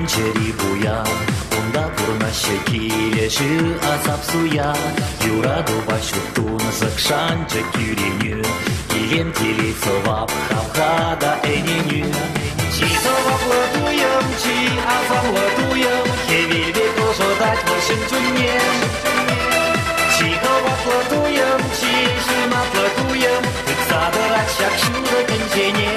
Вечері буя, онда турнаще килеші азапсуя, юраду башуттун закшанча кюреню, кием телесовап хавхада эненю. Чисовап ладуем, чи азам ладуем, хевельбе тоже дать вашим тюнне. Чиховап ладуем, чи шунап ладуем, ты задырать шакшура пенчене.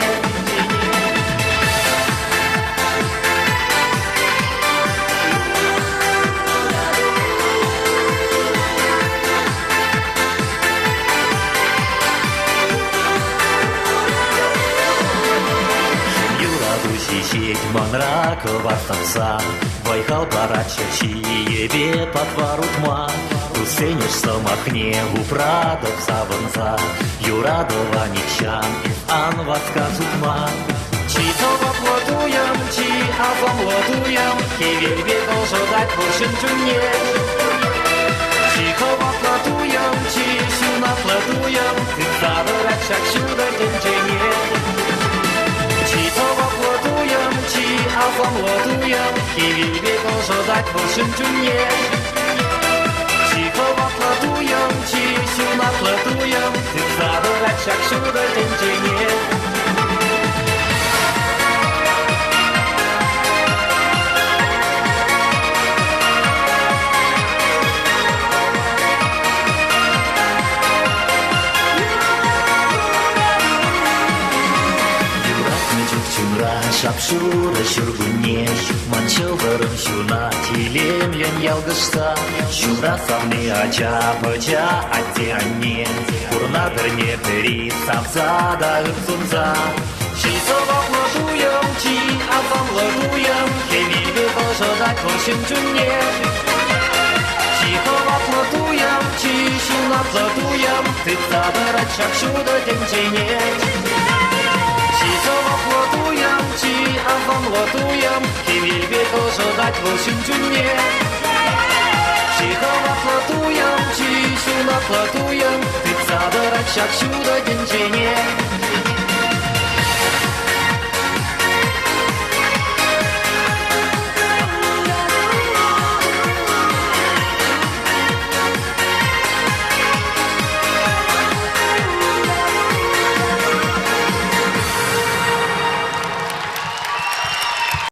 Сеть манракова совца, Байкал парачачи ебе по двору тьма. Усенешь самохне у прадов саванца, Юрадова ничан, анватска тутма. Читова платуем, чи азам ладуем, Хевельбе должен дать вошим тюнне. Чихова платуем, чи шуна платуем, Ты забрать шакшуда денчене. Читова платуем, чи азам ладуем, Хевельбе должен дать вошим тюнне. Чихова платуем, чи шуна платуем, Ты забрать шакшуда денчене. Шапшура шургуне, манчылдырым шуна, Тилем ен ялгышта, Шура самны ача пыча аттеанне, Курнадырне пери сапзада ырцунза. Чисова платуем, чи азам ладуем, Хевельбе тоже дать вошим тюнне. Чихова платуем, чи шуна платуем, Ты забрать шакшуда денчене. Чисова платуем, чи азам ладуем, Хевельбе тоже дать вошим тюнне. Чихова платуем, чи шуна платуем, Ты забрать шакшуда денчене.